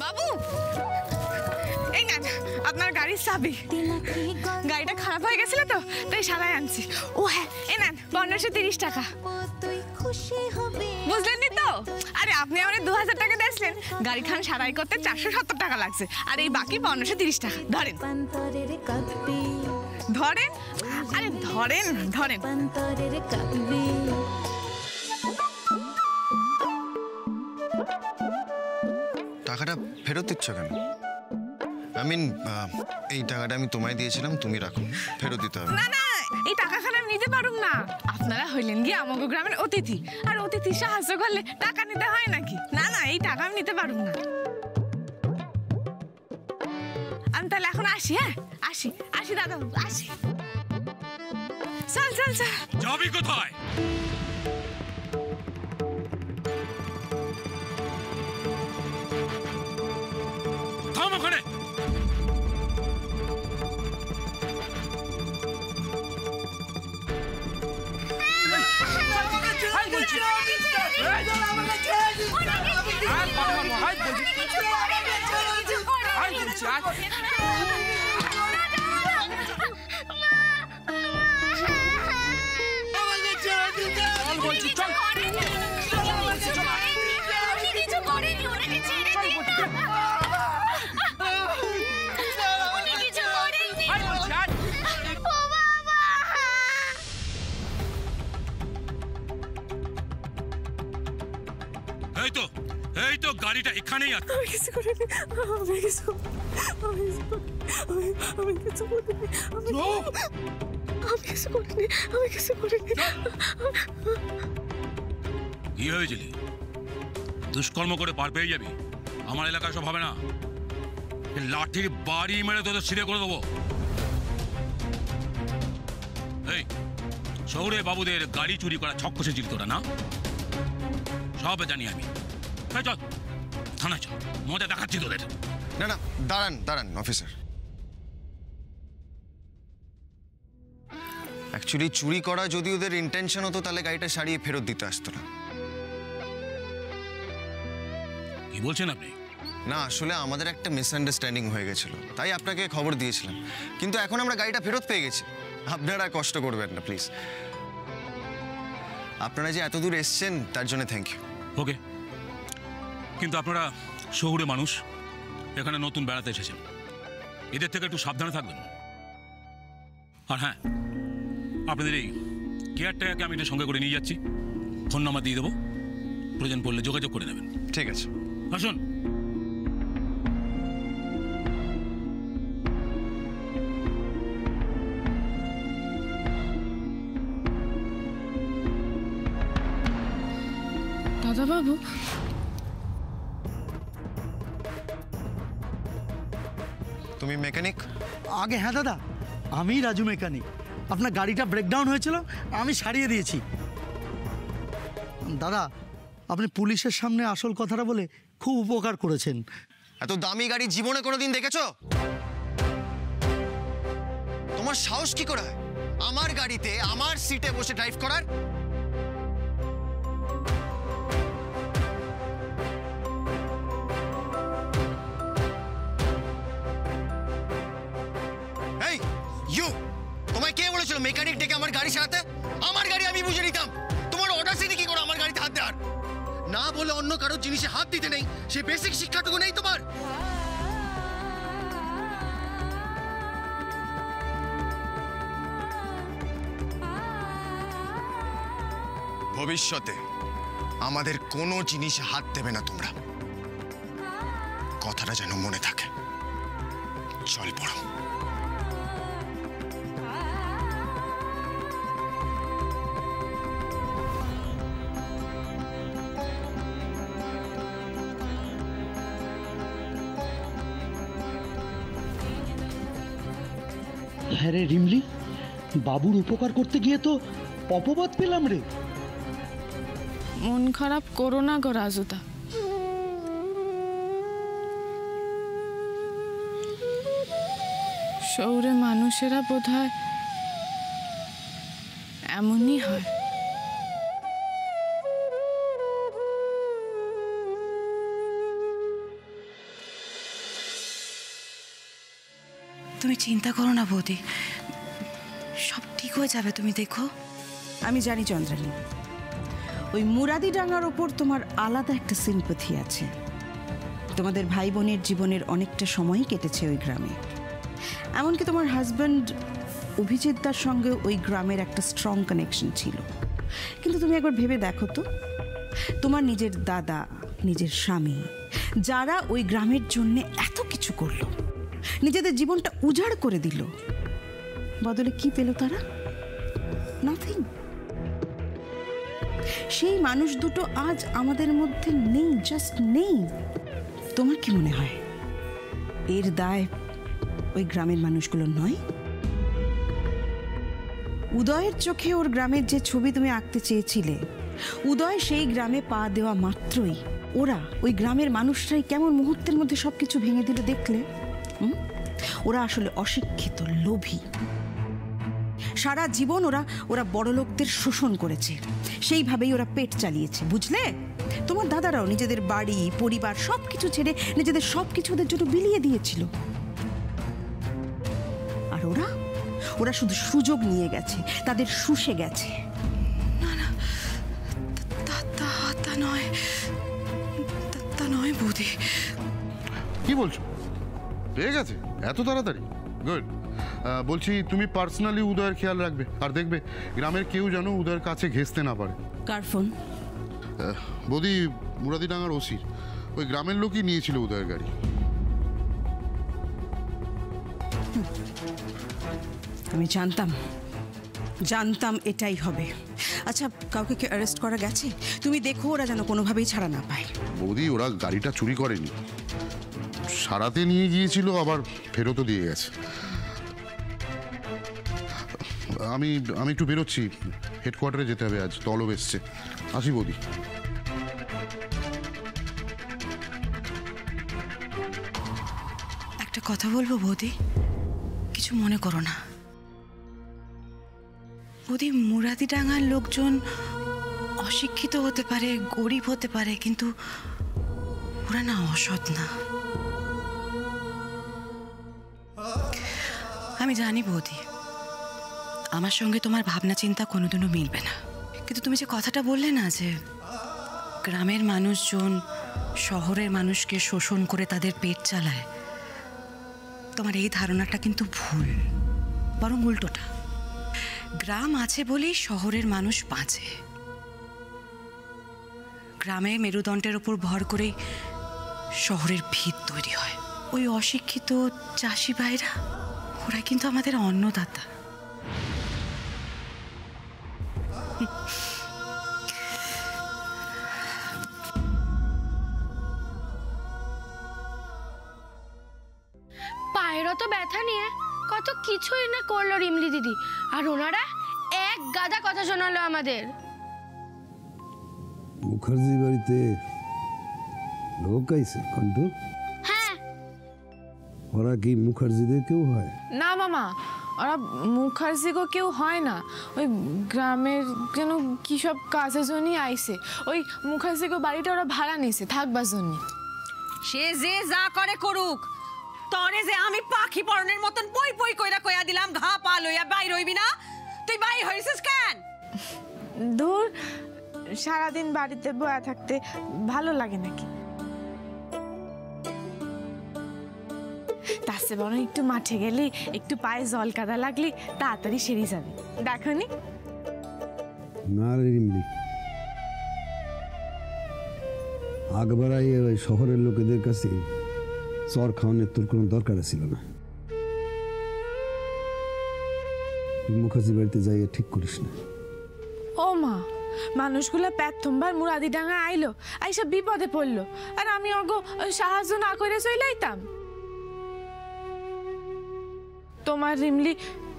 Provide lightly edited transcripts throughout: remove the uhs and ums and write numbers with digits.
বাবু এই নেন আপনার গাড়ির চাবি। গাড়িটা খারাপ হয়ে গেছিল তো তাই সারাই আনছি। ও হ্যাঁ এই নেন 1530 টাকা। বুঝলেননি তো? আরে আপনি আমার 2000 টাকা দিয়েছিলেন, গাড়িখান সারাই করতে 470 টাকা লাগছে, আর এই বাকি 1530 টাকা। ধরেন ধরেন, আরে ধরেন ধরেন। টাকাটা ফেরত দিচ্ছ কেন? এই টাকাটা আমি তোমায় দিয়েছিলাম, তুমি রাখো, ফেরত দিতে হবে। না না, এই টাকাখানা আমি নিতে পারুম না। আপনারা হইলেন গিয়ে আমাগো গ্রামের অতিথি, আর অতিথি সাহায্য করলে টাকা নিতে হয় নাকি? না না, এই টাকা আমি নিতে পারুম না। আমি তাহলে এখন আসি। হ্যাঁ আসি আসি দাদা, আসি। চল চল চল। যাবি কোথায়? থাম ওখানে। এই তো গাড়িটা এখানেই আছে। আমি কিছু করিনি, কি হয়েছিল? দুষ্কর্ম করে পার পেয়ে যাবি? আমার এলাকায় সব হবে না। লাঠির বাড়ি মেরে তোদের ছিঁড়ে করে দেবো। এই শহরে বাবুদের গাড়ি চুরি করা ছক কষেছিল তোরা না? সব জানি আমি। চল থানায় চল, মজা দেখাচ্ছি তোদের। না না, দাঁড়ান দাঁড়ান অফিসার। অ্যাকচুয়ালি চুরি করা যদি ওদের ইন্টেনশন হতো তাহলে গাড়িটা সারিয়ে ফেরত দিতে আসতো না। কি বলছেন আপনি? না আসলে আমাদের একটা মিসআন্ডারস্ট্যান্ডিং হয়ে গেছিল, তাই আপনাকে খবর দিয়েছিলাম, কিন্তু এখন আমরা গাড়িটা ফেরত পেয়ে গেছি। আপনারা কষ্ট করবেন না প্লিজ। আপনারা যে এত দূর এসছেন তার জন্য থ্যাংক ইউ। ওকে, কিন্তু আপনারা শহুরে মানুষ, এখানে নতুন বেড়াতে এসেছেন, এদের থেকে একটু সাবধানে থাকবেন। আর হ্যাঁ, আপনাদের এই কেয়ারটাকে আমি সঙ্গে করে নিয়ে যাচ্ছি, ফোন নাম্বার দিয়ে দেবো, প্রয়োজন পড়লে যোগাযোগ করে নেবেন। ঠিক আছে, আসুন। দাদা বাবু, তুমি মেকানিক? আগে হ্যাঁ দাদা, আমি রাজু মেকানিক। আপনার গাড়িটা ব্রেকডাউন হয়েছিল, আমি সারিয়ে দিয়েছি। দাদা, আপনি পুলিশের সামনে আসল কথাটা বলে খুব উপকার করেছেন। এত দামি গাড়ি জীবনে কোনোদিন দেখেছো? তোমার সাহস কি করে হয় আমার গাড়িতে আমার সিটে বসে ড্রাইভ করার? এই ইউ, তোমায় কে বলেছিল মেকানিক ডেকে আমার গাড়ি সারাতে? আমার গাড়ি আমি বুঝে নিতাম। তোমার অডাসিটি কি করে আমার গাড়িতে হাত দেওয়ার? না বলে অন্য কারো জিনিসে হাত দিতে নেই, সে বেসিক শিক্ষাটুকু নেই তোমার? ভবিষ্যতে আমাদের কোনো জিনিসে হাত দেবে না তোমরা, কথাটা যেন মনে থাকে। চল পড়ো। হ্যাঁ রে রিমলি, বাবুর উপকার করতে গিয়ে তো অপবাদ পেলাম রে। মন খারাপ করো না গো রাজুদা। শহরে মানুষেরা বোধহয় এমনই হয়। তুমি চিন্তা করো না বৌদি, সব ঠিক হয়ে যাবে, তুমি দেখো। আমি জানি চন্দ্রানী, ওই মুরাদিডাঙ্গার ওপর তোমার আলাদা একটা সিম্প্যাথি আছে। তোমাদের ভাই বোনের জীবনের অনেকটা সময়ই কেটেছে ওই গ্রামে। এমনকি তোমার হাজব্যান্ড অভিজিৎদার সঙ্গে ওই গ্রামের একটা স্ট্রং কানেকশন ছিল। কিন্তু তুমি একবার ভেবে দেখো তো, তোমার নিজের দাদা, নিজের স্বামী, যারা ওই গ্রামের জন্য এত কিছু করলো, নিজেদের জীবনটা উজাড় করে দিল, বদলে কি পেল তারা? নাথিং। সেই মানুষ দুটো আজ আমাদের মধ্যে নেই, জাস্ট নেই। তোমার কি মনে হয় এর দায় ওই গ্রামের মানুষগুলো নয়? উদয়ের চোখে ওর গ্রামের যে ছবি তুমি আঁকতে চেয়েছিলে, উদয় সেই গ্রামে পা দেওয়া মাত্রই ওরা, ওই গ্রামের মানুষরাই কেমন মুহূর্তের মধ্যে সবকিছু ভেঙে দিল দেখলে? ওরা আসলে অশিক্ষিত, লোভী। সারা জীবন ওরা বড়লোকদের শোষণ করেছে, সেইভাবেই ওরা পেট চালিয়েছে, বুঝলে? তোমার দাদারাও নিজেদের বাড়ি, পরিবার সবকিছু ছেড়ে নিজেদের সবকিছু ওদের জন্য বিলিয়ে দিয়েছিল। আর ওরা শুধু সুযোগ নিয়ে গেছে, তাদের শুষে গেছে। না না, তা নয় বৌদি। কি বলছো? পেয়ে গেছে এত তাড়াতাড়ি? গুড। বলছি তুমি পার্সোনালি উদয়ের খেয়াল রাখবে, আর দেখবে গ্রামের কেউ যেন উদয়ের কাছে ঘেঁষতে না পারে। কার ফোন? বৌদি, মুরাদিডাঙ্গার ওসি। ওই গ্রামের লোকই নিয়েছিল উদয়ের গাড়ি। আমি জানতাম এটাই হবে। আচ্ছা, কাউকে কি অ্যারেস্ট করা গেছে? তুমি দেখো ওরা যেন কোনোভাবেই ছাড়া না পায়। বৌদি, ওরা গাড়িটা চুরি করেনি, সারাতে নিয়ে গিয়েছিল, আবার ফেরতও দিয়ে গেছে। আমি একটু বেরোচ্ছি, হেডকোয়ার্টারে যেতে হবে, আজ তলব এসছে। আসি বৌদি। একটা কথা বলবো বৌদি, কিছু মনে করো না। বৌদি, মুরাদিডাঙ্গার লোকজন অশিক্ষিত হতে পারে, গরিব হতে পারে, কিন্তু ওরা না অসৎ না। আমি জানি বৌদি, আমার সঙ্গে তোমার ভাবনা চিন্তা কোনোদিনও মিলবে না, কিন্তু তুমি যে কথাটা বললে না, যে গ্রামের মানুষজন শহরের মানুষকে শোষণ করে তাদের পেট চালায়, তোমার এই ধারণাটা কিন্তু ভুল, বরং উল্টোটা। গ্রাম আছে বলেই শহরের মানুষ বাঁচে। গ্রামে মেরুদণ্ডের উপর ভর করেই শহরের ভিত তৈরি হয়। ওই অশিক্ষিত চাষি ভাইরা, ওরা কিন্তু আমাদের অন্নদাতা। পায়েরও তো ব্যথা নিয়ে কত কিছুই না করলো রিমলি দিদি, আর ওনারা এক গাদা কথা শোনালো আমাদের। মুখার্জি বাড়িতে লোক আইছে কন্টু? হ্যাঁ। ওরা কি মুখার্জিদের কেউ হয়? না মামা, ওরা মুখার্জিগো কেউ হয় না। ওই গ্রামের যেন কি সব কাজের জন্যই আইছে। ওই মুখার্জিগো বাড়িটা ওরা ভাড়া নিছে থাকবার জন্য। সে যে যা করে করুক, তরে যে আমি পাখি পরনের মতন পই পই কইরা কইয়া দিলাম, ঘা পা লইয়া বাইর হইবি না, তুই বাইর হইছিস কেন? দূর, সারাদিন বাড়িতে বয়া থাকতে ভালো লাগে নাকি? তার চেয়ে বরং একটু মাঠে গেলে, একটু পায়ে জল কাদা লাগলে তাড়াতাড়ি সেরে যাবে। দেখো নি? না রে রিমলি, আগবারাই ওই শহরের লোকেদের কাছে চর খাওয়ানোর তোর কোনো দরকার ছিল না। মুখার্জি বাড়িতে যাইয়া ঠিক করিস না। ও মা, মানুষগুলা প্রথমবার মুরাদিডাঙ্গা আইলো, আইসা বিপদে পড়লো, আর আমি অগো সাহায্য না করে চলে আইতাম? তোমার রিমলি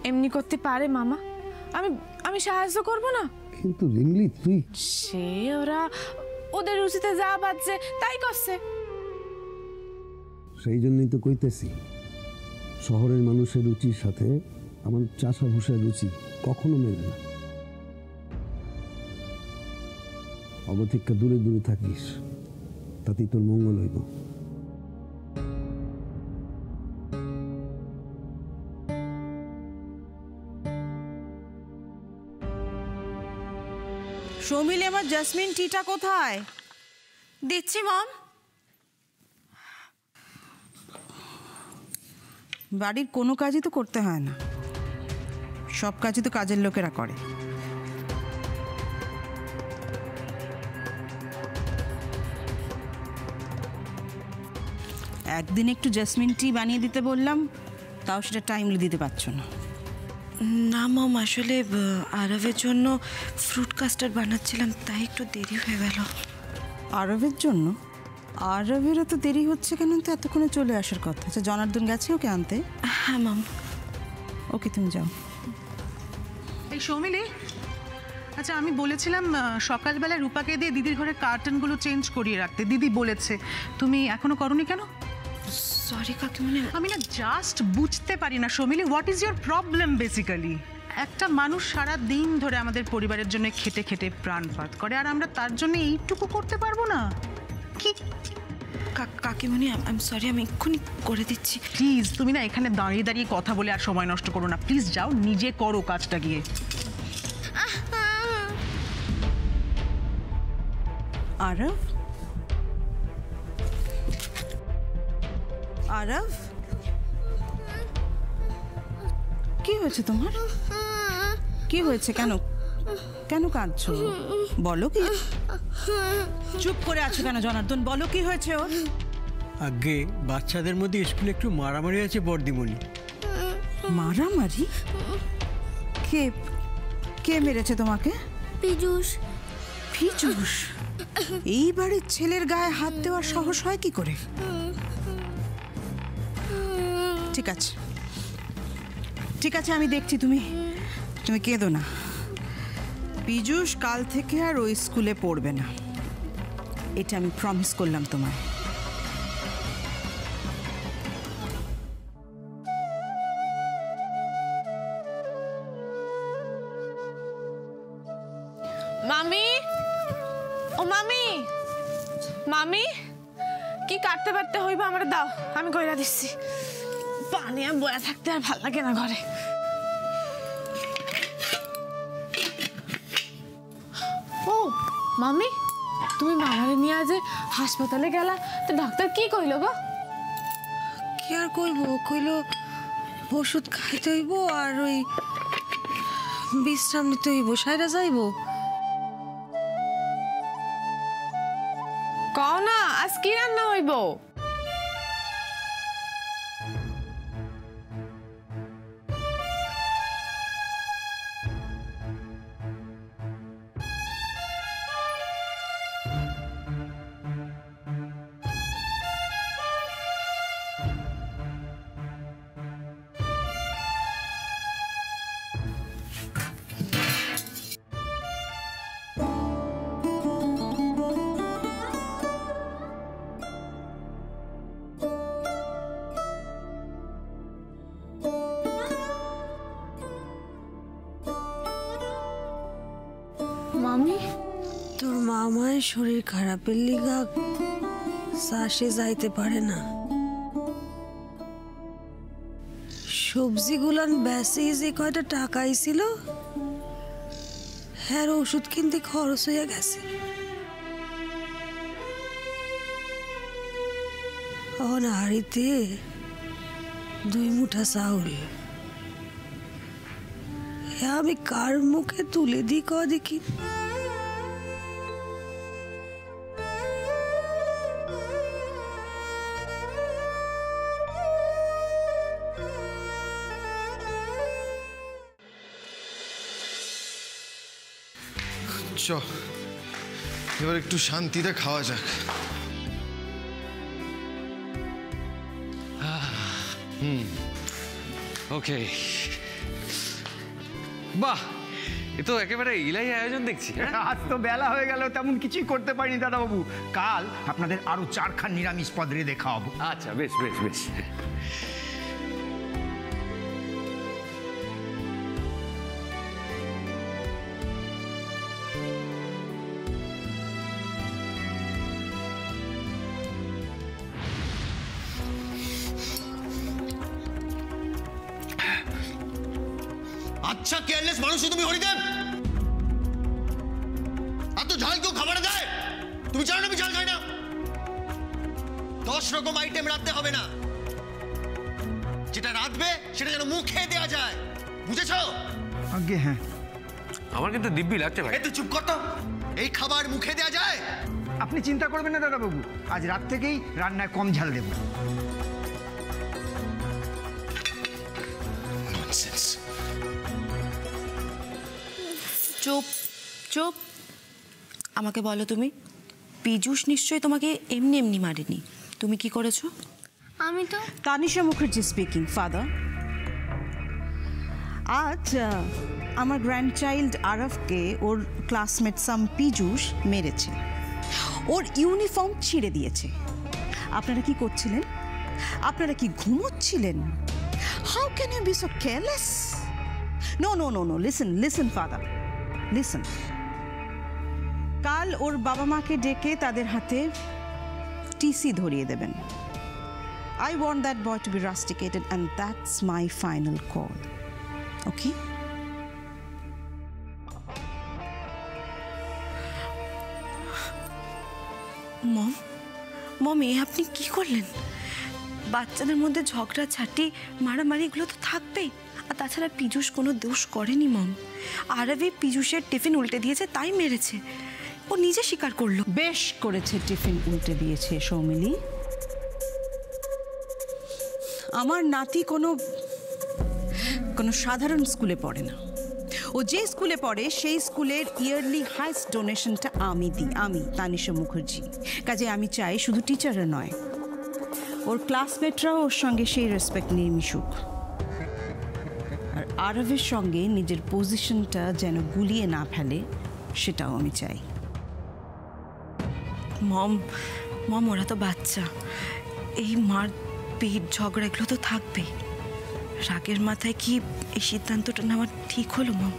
এমনি করতে পারে মামা? আমি সাহায্য করব না? কিন্তু রিমলি তুই, সে ওরা ওদের রুচিতে যা বাজছে তাই করছে। সেই জন্যই তো কইতেছি, শহরের মানুষের রুচির সাথে আমার চাষা ভুষার রুচি কখনো মেলে না। অবতীক্ষা দূরে দূরে থাকিস, তাতেই তোর মঙ্গল হইব। সৌমিলি, আমার জাসমিন টিটা কোথায়? দিচ্ছি মম। বাড়ির কোনো কাজই তো করতে হয় না, সব কাজই তো কাজের লোকেরা করে। একদিন একটু জাসমিন টি বানিয়ে দিতে বললাম, তাও সেটা টাইমলি দিতে পারছো না। না মম, আসলে আরবের জন্য ফ্রুট কাস্টার্ড বানাচ্ছিলাম, তাই একটু দেরি হয়ে গেল। আরবের জন্য? আরবেরও তো দেরি হচ্ছে কেন? তো এতক্ষণে চলে আসার কথা। আচ্ছা, জনার্দন গেছে ওকে আনতে? হ্যাঁ মম। ওকে, তুমি যাও। এই সৌমিলি, আচ্ছা আমি বলেছিলাম সকালবেলা রূপাকে দিয়ে দিদির ঘরে কার্টনগুলো চেঞ্জ করিয়ে রাখতে, দিদি বলেছে, তুমি এখনো করোনি কেন? সরি কাকিমণি। আমি না জাস্ট বুঝতে পারি না Soumili, what is your problem basically? একটা মানুষ সারা দিন ধরে আমাদের পরিবারের জন্য খেটে খেটে প্রাণপাত করে, আর আমরা তার জন্য এইটুকু করতে পারবো না? কি কাকিমণি, আই এম সরি, আমি এক্ষুনি করে দিচ্ছি। প্লিজ তুমি না এখানে দাঁড়িয়ে দাঁড়িয়ে কথা বলে আর সময় নষ্ট করো না, প্লিজ যাও, নিজে করো কাজটা গিয়ে। আরব, আরব, কি হয়েছে তোমার? কি হয়েছে? কেন কেন কাঁদছো? বলো কি? চুপ করে আছো কেন জনার্দন? বলো কি হয়েছে ওর? আগে বাচ্চাদের মধ্যে স্কুলে একটু মারামারি আছে বর্দিমণি। মারামারি? কে কে মেরেছে তোমাকে? পিজুস। পিজুস? এই বাড়ির ছেলের গায়ে হাত দেওয়ার সাহস হয় কি করে? ঠিক আছে ঠিক আছে, আমি দেখছি, তুমি কেঁদো না। পিজুস কাল থেকে আর ওই স্কুলে পড়বে না, এটা আমি প্রমিস করলাম তোমায়। মামি, ও মামি, মামি, কি কাটতে পারতে হইব আমরা দাও, আমি কইরা দিচ্ছি। পানি আর বয়া থাকতে আর ভাল লাগে না ঘরে। ও মামি, তুমি মামারে নিয়ে আজ হাসপাতালে গেলা, তো ডাক্তার কি কইলো গো? কি আর কইবো, কইলো ওষুধ খাইতে হইব আর ওই বিশ্রাম নিতে হইব, সাইরা যাইব। কও না আজ কি রান্না হইব? মামি, তোর মামায় শরীর খারাপের লিগা চাষে যাইতে পারে না, সবজিগুলান বেশি যে কয়টা টাকা আইছিল হ্যাঁ ওষুধ কিনতে খরচ হয়ে গেছে। হাড়িতে 2 মুঠা চাউল, আমি কার মুখে তুলে দিই ক দেখি? চ, এবার একটু শান্তিতে খাওয়া যাক। ওকে, বাহ, এ তো একেবারে ইলাই আয়োজন দেখছি। আজ তো বেলা হয়ে গেল, তেমন কিছুই করতে পারিনি দাদাবাবু। কাল আপনাদের আরো 4 খান নিরামিষ পদ রেঁধে খাওয়াবো। আচ্ছা, বেশ বেশ বেশ। আচ্ছা কেয়ারলেস মানুষ তুমি হরিদেব, তুমি জানো না আমি জল খাই না? 10 রকম আইটেম রাঁধতে হবে না, যেটা রাঁধবে সেটা যেন মুখে দেওয়া যায়, বুঝেছো? আগে হ্যাঁ। আমার কিন্তু দিব্যি লাগছে ভাই। তুই চুপ কর তো, এই খাবার মুখে দেওয়া যায়? আপনি চিন্তা করবেন না দাদাবাবু, আজ রাত থেকেই রান্নায় কম ঝাল দেব। চুপ চুপ। আমাকে বলো তুমি, পীযূষ নিশ্চয়ই তোমাকে এমনি এমনি মারেনি, তুমি কি করেছো? আমি তো তানিশা মুখার্জি স্পিকিং, ফাদার। আজ আমার গ্র্যান্ডচাইল্ড আরফকে ওর ক্লাসমেট সাম পীযূষ মেরেছে, ওর ইউনিফর্ম ছিঁড়ে দিয়েছে। আপনারা কি করছিলেন? আপনারা কি ঘুমোচ্ছিলেন? How can you be so careless? No no no no, listen listen father, listen. কাল ওর বাবা মাকে ডেকে তাদের হাতে টিসি ধরিয়ে দেবেন। I want that boy to be rusticated and that's my final call. Okay? মম, মম, এ আপনি কি করলেন? বাচ্চাদের মধ্যে ঝগড়া ঝাঁটি মারামারি এগুলো তো থাকবেই। আর তাছাড়া পীযূষ কোনো দোষ করেনি মম। আরবি পীযূষের টিফিন উল্টে দিয়েছে তাই মেরেছে, ও নিজে স্বীকার করলো। বেশ করেছে টিফিন উল্টে দিয়েছে সৌমিলি। আমার নাতি কোনো সাধারণ স্কুলে পড়ে না, ও যে স্কুলে পড়ে সেই স্কুলের ইয়ারলি হাইস্ট ডোনেশনটা আমি দিই, আমি তানিশা মুখার্জি। কাজে আমি চাই শুধু টিচাররা নয়, ওর ক্লাসমেটরাও ওর সঙ্গে সেই রেসপেক্ট নিয়ে মিশুক। আর আরবের সঙ্গে নিজের পজিশনটা যেন গুলিয়ে না ফেলে সেটাও আমি চাই। মম, মম, ওরা তো বাচ্চা, এই মার পেট ঝগড়া এগুলো তো থাকবেই। রাগের মাথায় কি এই সিদ্ধান্তটা নেওয়া ঠিক হলো মম?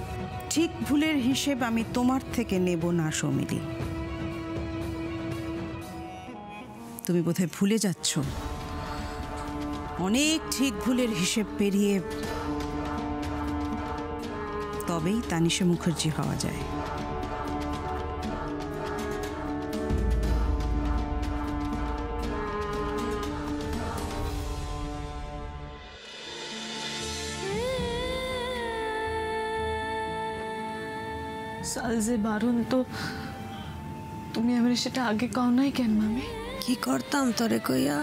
ঠিক ভুলের হিসেব আমি তোমার থেকে নেব না সৌমিলি। তুমি বোধহয় ভুলে যাচ্ছ, অনেক ঠিক ভুলের হিসেব পেরিয়ে তবেই তানিশা মুখার্জি হওয়া যায়। साल से बारून तो तुम्हें हमारे সেটা আগে কও নাই কেন মামি? কি করতাম তোরে কইয়া?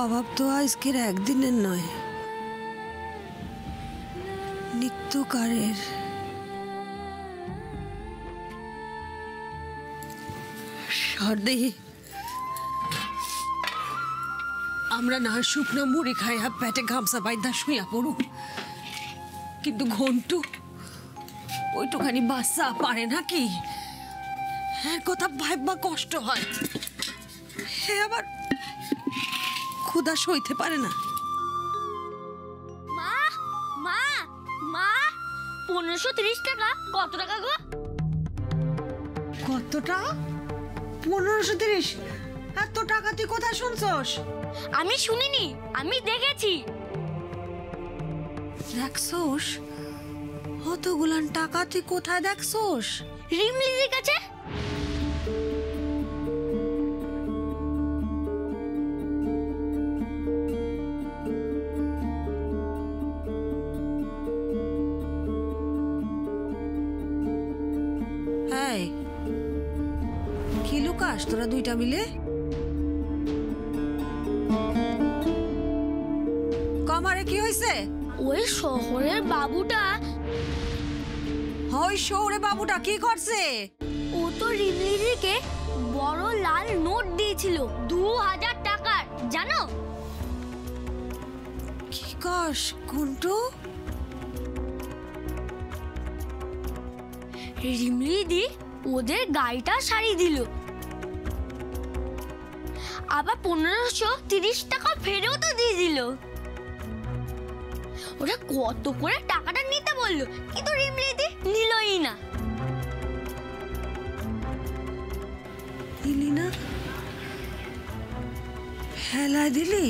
অভাব তো আজকের একদিনের নয়, নিত্যকারের। সর্দেহি আমরা না শুকনো মুড়ি খাইয়া পেটে গামছা বাইন্ধা শুইয়া পড়ু, কিন্তু ঘন্টু ওইটুখানি বাচ্চা পারে নাকি? হ্যাঁ, কথা ভাববা কষ্ট হয়, হে আবার ক্ষুধা সইতে পারে না। মা মা মা 1530 টাকা কত টাকা গো? কতটা? 1530? এত টাকা তুই কোথায় শুনছস? আমি শুনিনি, আমি দেখেছি। দেখছস? অতগুলান টাকা তুই কোথায় দেখছস? রিমলিদির কাছে। এই কি লুকাস তোরা দুইটা মিলে? কমারে কি হইছে? ওই শহরের বাবুটা। ওই শহরে বাবুটা কি করছে? ও তো রিমলিদিকে বড় লাল নোট দিয়েছিল 2000 টাকার, জানো? কি কস কুন্টু? রিমলিদি ওদের গাড়িটা সারিয়ে দিল, আবার 1530 টাকা ফেরতও দিয়ে দিল। ওরা কত করে টাকাটা নিতে বললো, কিন্তু রিমলিদি নিলই না। দিলি না? ফেলা দিলি?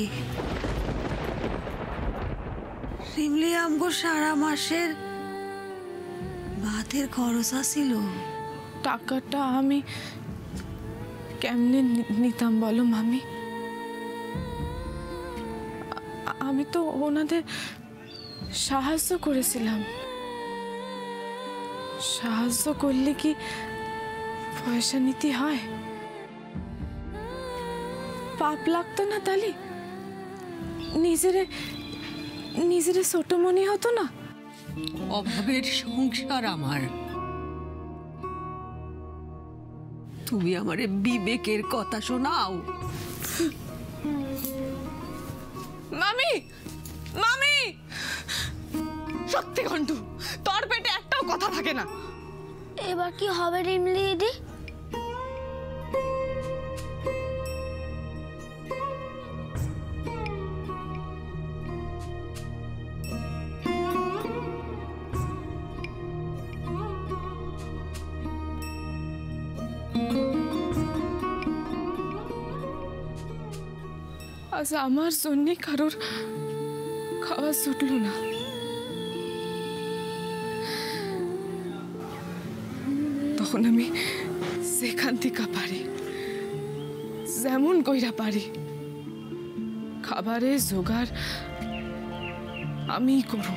রিমলি আমগো সারা মাসের ভাতের খরচ আসিল, টাকাটা আমি কেমনে নিতাম বলো মামি? আমি তো ওনাদের সাহায্য করেছিলাম। সাহায্য করলে কি পয়সা নিতে হয়? পাপ লাগতো না তালি? নিজেরে ছোট মনে হতো না? অভাবের সংসার আমার, তুমি আমারে বিবেকের কথা শোনাও। মামি, মামি, সত্যি ঘন্টু, তোর পেটে একটাও কথা থাকে না। এবার কি হবে রিমলি দিদি? আজ আমার জন্য কারোর খাওয়া ছুটল না। তখন আমি সেখান থেকে পারি, যেমন কইরা পারি খাবারের জোগাড় আমিই করব।